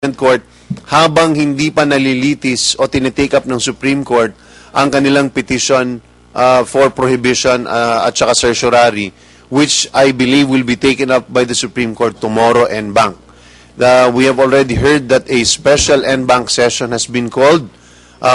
Court habang hindi pa nalilitis o tinitake up ng Supreme Court ang kanilang petition for prohibition at saka certiorari, which I believe will be taken up by the Supreme Court tomorrow en banc. We have already heard that a special en banc session has been called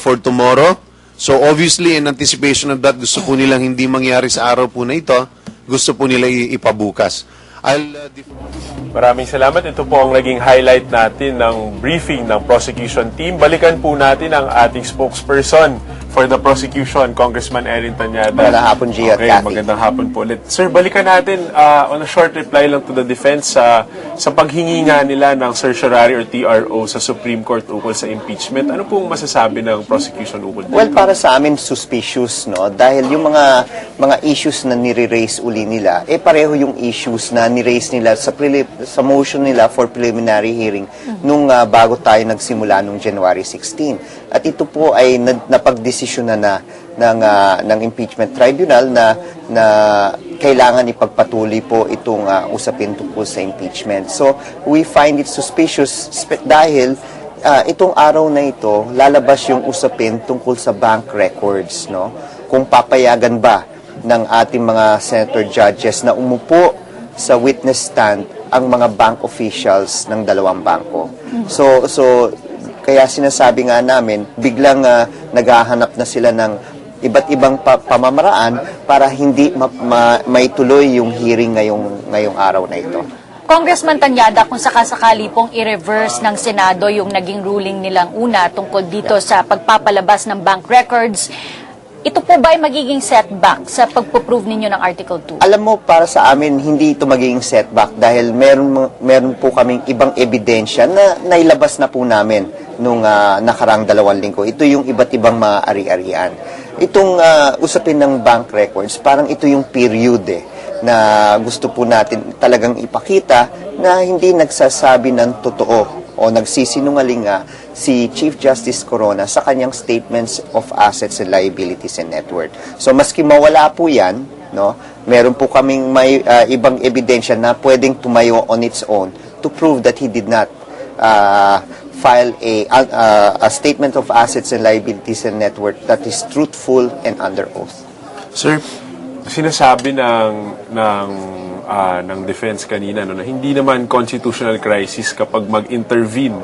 for tomorrow. So obviously in anticipation of that, gusto po nilang hindi mangyari sa araw po na ito, gusto po nila ipabukas. Maraming salamat. Ito po ang naging highlight natin ng briefing ng prosecution team. Balikan po natin ang ating spokesperson for the prosecution, Congressman Erin Tanyada. Magandang hapon, Gia at Okay, Cathy. magandang hapon po ulit. Sir, balikan natin on a short reply lang to the defense sa paghingi nga nila ng certiorari or TRO sa Supreme Court ukol sa impeachment. Ano pong masasabi ng prosecution ukol dito? Well, para sa amin, suspicious, no? Dahil yung mga issues na nire-raise uli nila, pareho yung issues na nire-raise nila sa motion nila for preliminary hearing nung bago tayo nagsimula nung January 16. At ito po ay napagdesisyonan na ng impeachment tribunal na kailangan ipagpatuloy po itong usapin tungkol sa impeachment. So, we find it suspicious dahil itong araw na ito, lalabas yung usapin tungkol sa bank records, no? Kung papayagan ba ng ating mga senator judges na umupo sa witness stand ang mga bank officials ng dalawang bangko. So kaya sinasabi nga namin, biglang naghahanap na sila ng iba't ibang pamamaraan para hindi maituloy yung hearing ngayong araw na ito. Congressman Tanyada, kung sakasakali pong i-reverse ng Senado yung naging ruling nilang una tungkol dito sa pagpapalabas ng bank records, ito po ba ay magiging setback sa pagpo-prove ninyo ng Article 2? Alam mo, para sa amin, hindi ito magiging setback dahil meron po kaming ibang ebidensya na nailabas na po namin nung nakarang 2 linggo. Ito yung iba't ibang mga ari-arian. Itong usapin ng bank records, parang ito yung period na gusto po natin talagang ipakita na hindi nagsasabi ng totoo o nagsisinungaling si Chief Justice Corona sa kanyang statements of assets and liabilities and net worth. So maski mawala po yan, no, meron po kaming may ibang ebidensya na pwedeng tumayo on its own to prove that he did not file a statement of assets and liabilities and net worth that is truthful and under oath. Sir, sinasabi ng defense kanina na hindi naman constitutional crisis kapag mag-intervene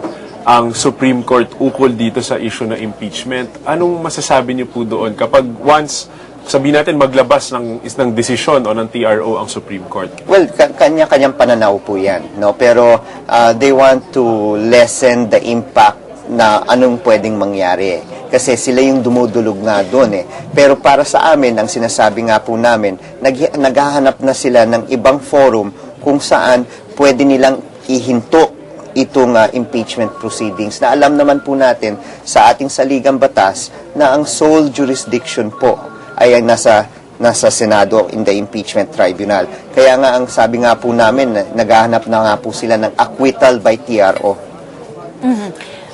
ang Supreme Court ukol dito sa issue ng impeachment. Anong masasabi niyo po doon kapag once, sabihin natin, maglabas ng desisyon o ng TRO ang Supreme Court? Well, kanya-kanyang pananaw po yan, no? Pero they want to lessen the impact na anong pwedeng mangyari. Kasi sila yung dumudulog nga doon Pero para sa amin, ang sinasabi nga po namin, naghahanap na sila ng ibang forum kung saan pwede nilang ihinto itong impeachment proceedings na alam naman po natin sa ating saligang batas na ang sole jurisdiction po ay nasa Senado in the impeachment tribunal. Kaya nga ang sabi nga po namin, naghahanap na nga po sila ng acquittal by TRO.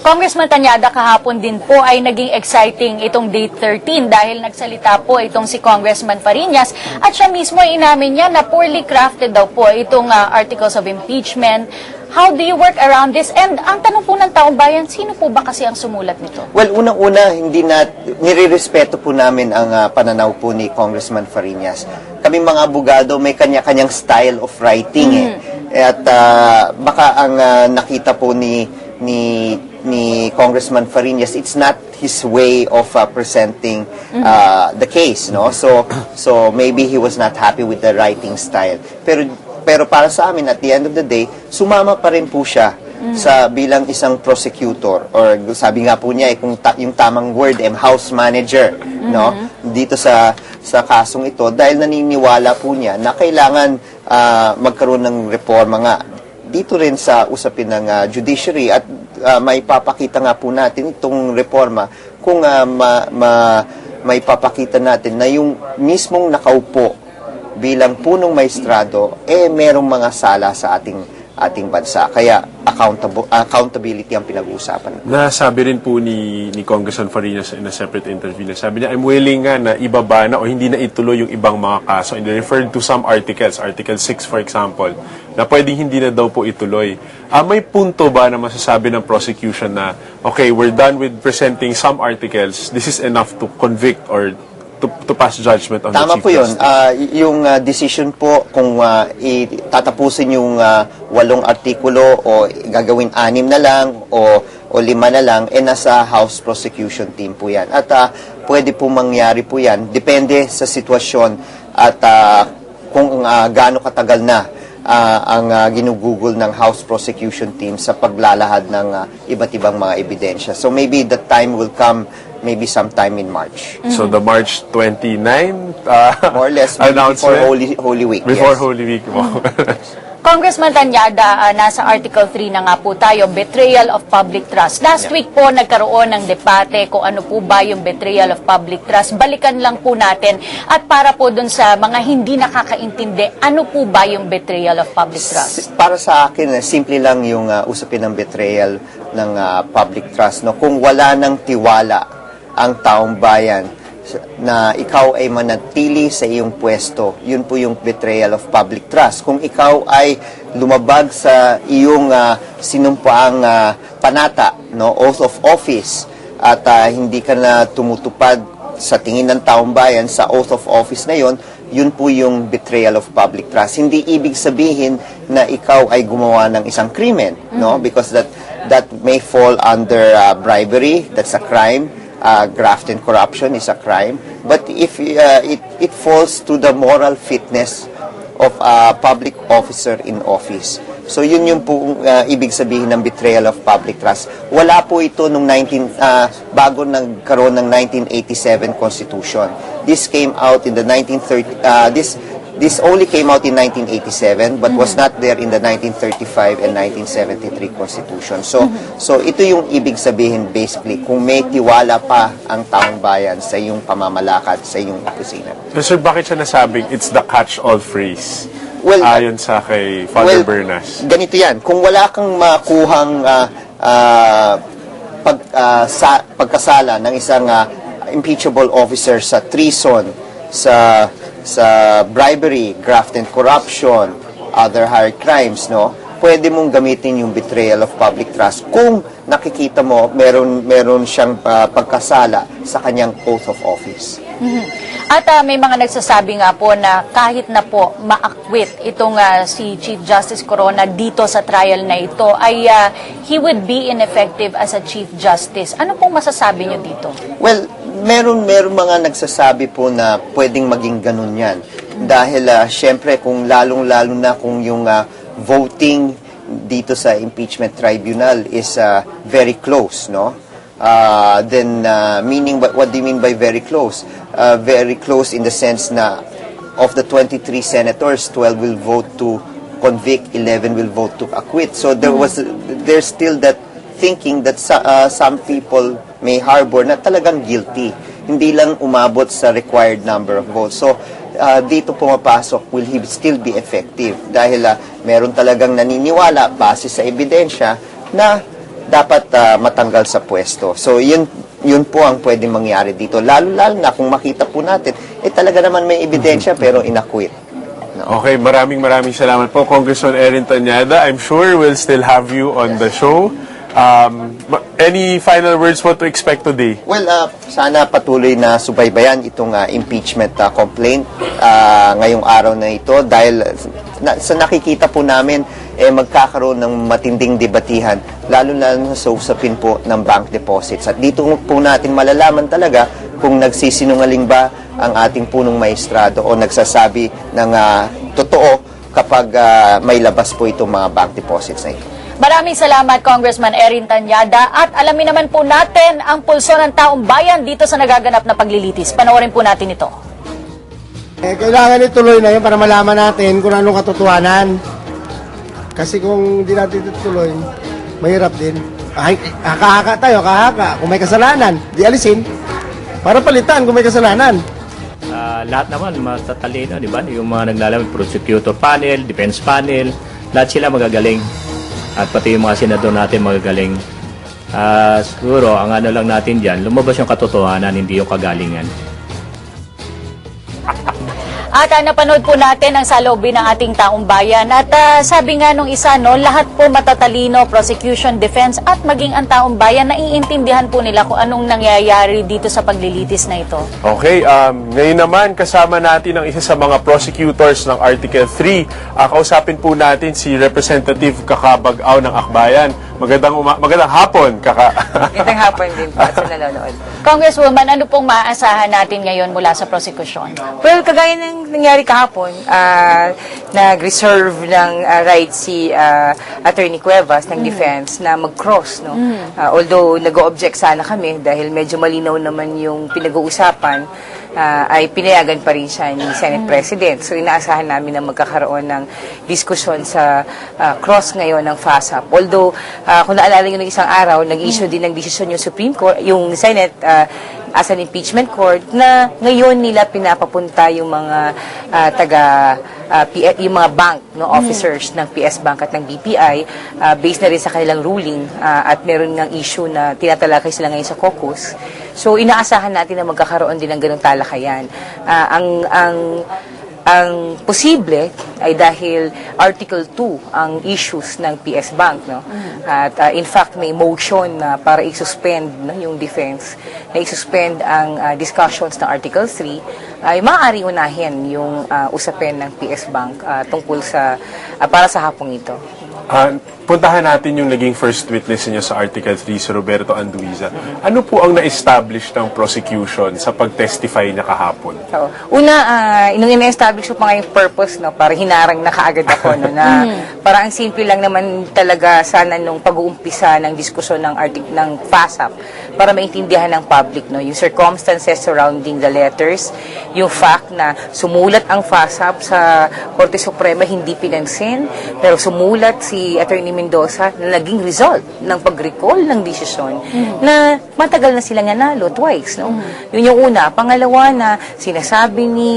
Congressman Tanyada, kahapon din po ay naging exciting itong date 13 dahil nagsalita po itong si Congressman Fariñas at siya mismo ay inamin niya na poorly crafted daw po itong articles of impeachment. How do you work around this? And ang tanong po ng taong bayan, sino po ba kasi ang sumulat nito? Well, unang-una, nire-respeto po namin ang pananaw po ni Congressman Fariñas. Kaming mga abogado, may kanya-kanyang style of writing At baka ang nakita po ni Congressman Fariñas, it's not his way of presenting the case, no? So maybe he was not happy with the writing style. Pero para sa amin, at the end of the day, sumama pa rin po siya sa bilang isang prosecutor, or sabi nga po niya kung yung tamang word house manager, no? Dito sa kasong ito, dahil naniniwala po niya na kailangan magkaroon ng reforma nga dito rin sa usapin ng judiciary at may papakita nga po natin itong reforma kung may papakita natin na yung mismong nakaupo bilang punong maestrado merong mga sala sa ating ating bansa. Kaya accountability ang pinag-uusapan. Nasabi rin po ni Congressman Fariñas in a separate interview na sabi niya, I'm willing nga na ibaba na o hindi na ituloy yung ibang mga kaso. And they referred to some articles, Article 6 for example, na pwedeng hindi na daw po ituloy. May punto ba na masasabi ng prosecution na, okay, we're done with presenting some articles, this is enough to convict or to pass judgment on Tama the Chief po yun. Justice? Yung decision po kung tatapusin yung 8 artikulo o gagawin 6 na lang o 5 na lang, nasa House Prosecution Team po yan. At pwede po mangyari po yan. Depende sa sitwasyon at kung gaano katagal na ang ginugugol ng House Prosecution Team sa paglalahad ng iba't ibang mga ebidensya. So maybe the time will come maybe sometime in March. So the March 29 More or less, maybe before announcement? Holy Week. Before yes. Holy Week mo. Congressman Tanyada, nasa Article 3 na nga po tayo, betrayal of public trust. Last week po nagkaroon ng debate kung ano po ba yung betrayal of public trust. Balikan lang po natin at para po dun sa mga hindi nakakaintindi, ano po ba yung betrayal of public trust? Para sa akin, simple lang yung usapin ng betrayal ng public trust. No? Kung wala ng tiwala ang taong bayan na ikaw ay manatili sa iyong pwesto, yun po yung betrayal of public trust. Kung ikaw ay lumabag sa iyong sinumpaang panata, no, oath of office, at hindi ka na tumutupad sa tingin ng taong bayan sa oath of office na yon, yun po yung betrayal of public trust. Hindi ibig sabihin na ikaw ay gumawa ng isang krimen, no, because that may fall under bribery, that's a crime. Graft and corruption is a crime, but if it falls to the moral fitness of a public officer in office. So yun yung po ibig sabihin ng betrayal of public trust. Wala po ito nung bago nagkaroon ng 1987 Constitution. This came out in the 1930 this only came out in 1987 but was not there in the 1935 and 1973 Constitution. So ito yung ibig sabihin basically kung may tiwala pa ang taong bayan sa iyong pamamalakad, sa iyong opisina. So, sir, bakit siya nasabing it's the catch-all phrase? Well, ayon sa kay Father Bernas. Ganito yan. Kung wala kang makuhang pagkasala ng isang impeachable officer sa treason, sa bribery, graft and corruption, other higher crimes, no? Pwede mong gamitin yung betrayal of public trust kung nakikita mo meron siyang pagkasala sa kanyang oath of office. At may mga nagsasabi nga po na kahit na po ma-acquit itong si Chief Justice Corona dito sa trial na ito, ay he would be ineffective as a Chief Justice. Ano pong masasabi niyo dito? Well, meron mga nagsasabi po na pwedeng maging ganun yan. Dahil syempre kung lalong-lalo na kung yung voting dito sa impeachment tribunal is very close, no? Then meaning, what do you mean by very close? Very close in the sense na of the 23 senators, 12 will vote to convict, 11 will vote to acquit. So there's still that thinking that some people may harbor na talagang guilty. Hindi lang umabot sa required number of votes. So dito pumapasok, will he still be effective? Dahil meron talagang naniniwala base sa ebidensya na dapat matanggal sa pwesto. So yun po ang pwedeng mangyari dito. Lalo na kung makita po natin, talaga naman may ebidensya pero inakwit. No? Okay, maraming salamat po, Congressman Erin Tanyada. I'm sure we'll still have you on the show. Any final words what to expect today? Well, sana patuloy na subaybayan itong impeachment complaint ngayong araw na ito dahil sa nakikita po namin magkakaroon ng matinding debatihan lalo sa usapin po ng bank deposits. At dito po natin malalaman talaga kung nagsisinungaling ba ang ating punong maestrado o nagsasabi ng totoo kapag may labas po itong mga bank deposits na ito. Maraming salamat, Congressman Erin Tanyada. At alamin naman po natin ang pulso ng taong bayan dito sa nagaganap na paglilitis. Panoorin po natin ito. Kailangan ituloy na yun para malaman natin kung anong katotohanan. Kasi kung hindi natin itutuloy, mahirap din. Haka-haka tayo, haka-haka. Kung may kasalanan, di alisin. Para palitan kung may kasalanan. Lahat naman matatalino, di ba? Yung mga naglalaman, prosecutor panel, defense panel, lahat sila magagaling. At pati yung mga senador natin magagaling. Siguro, ang ano lang natin dyan, lumabas yung katotohanan, hindi yung kagalingan. At napanood po natin ang saloobin ng ating taong bayan. At sabi nga nung isa, no, lahat po matatalino, prosecution, defense, at maging ang taong bayan, naiintindihan po nila kung anong nangyayari dito sa paglilitis na ito. Okay, ngayon naman kasama natin ang isa sa mga prosecutors ng Article 3. Kausapin po natin si Representative Kakabag-aw ng Akbayan. Magandang hapon, Kaka. Magandang hapon din po sa nanonood. Congresswoman, ano pong maaasahan natin ngayon mula sa prosecution? Well, kagaya ng nangyari kahapon, nag-reserve ng right si Attorney Cuevas ng defense na mag-cross. No? Although nag-o-object sana kami dahil medyo malinaw naman yung pinag-uusapan, ay pinayagan pa rin siya ni Senate President. So inaasahan namin na magkakaroon ng diskusyon sa cross ngayon ng FASAP. Although, kung naalala nyo ng isang araw, nag-issue din ng desisyon yung Supreme Court, yung Senate as an impeachment court, na ngayon nila pinapapunta yung mga yung mga bank officers ng PS Bank at ng BPI based na rin sa kanilang ruling at meron ng issue na tinatalakay sila ngayon sa caucus. So inaasahan natin na magkakaroon din ng ganung talakayan. Ang posible ay dahil Article 2 ang issues ng PS Bank, no? At in fact may motion na para i-suspend yung defense, na i-suspend ang discussions ng Article 3 ay maaari unahin yung usapin ng PS Bank tungkol sa para sa hapong ito. Puntahan natin yung naging first witness niyo sa Article 3, si Roberto Anduiza. Ano po ang na-establish ng prosecution sa pag-testify niya kahapon? So, una, nung ina-establish ko pa nga yung purpose, no, para hinarang na kaagad ako, no, na para ang simple lang naman talaga sana nung pag-uumpisa ng diskusyon ng FASAP para maintindihan ng public, no, yung circumstances surrounding the letters, yung fact na sumulat ang FASAP sa Korte Suprema, hindi pinansin, pero sumulat si Attorney Mendoza na naging result ng pag-recall ng desisyon na matagal na silang nanalo twice. No? Yun yung una. Pangalawa na sinasabi ni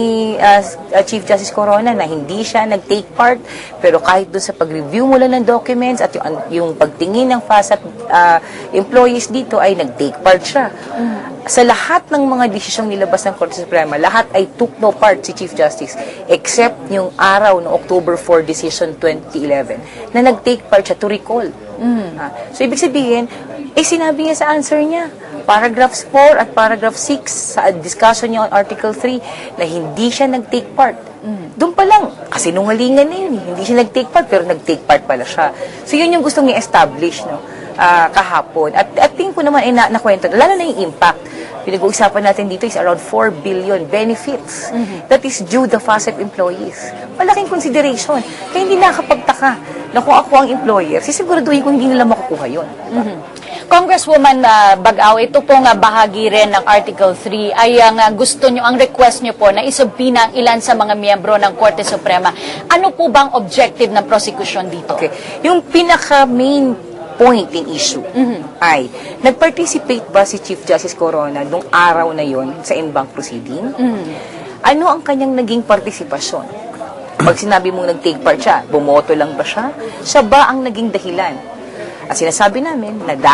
Chief Justice Corona na hindi siya nag-take part, pero kahit doon sa pag-review mula ng documents at yung pagtingin ng FASAP employees dito ay nag-take part siya. Sa lahat ng mga desisyong nilabas ng Korte Suprema, lahat ay took no part si Chief Justice except yung araw ng October 4 decision 2011 na nag-take part siya to recall. So, ibig sabihin, sinabi niya sa answer niya, paragraphs 4 at paragraph 6 sa discussion niya on Article 3 na hindi siya nag-take part. Doon pa lang, kasi nungalingan na yun. Hindi siya nag-take part, pero nag-take part pala siya. So, yun yung gustong i-establish, no? Kahapon. At tingin ko naman ay nakwento, lalo na yung impact. Pinag-uusapan natin dito is around 4 billion benefits that is due the FASAP employees. Malaking consideration. Kaya hindi nakakapagtaka na kung ako ang employer, sisiguraduhin ko hindi nila makukuha yun. Congresswoman Bag-aw, ito pong bahagi rin ng Article 3 ay ang gusto nyo, ang request nyo po na isubpina ang ilan sa mga miyembro ng Korte Suprema. Ano po bang objective ng prosecution dito? Okay. Yung pinaka-main point in issue ay, nag-participate ba si Chief Justice Corona nung araw na yon sa in-bank proceeding? Ano ang kanyang naging partisipasyon? Pag sinabi mong nag-take part siya, bumoto lang ba siya? Siya ba ang naging dahilan? At sinasabi namin na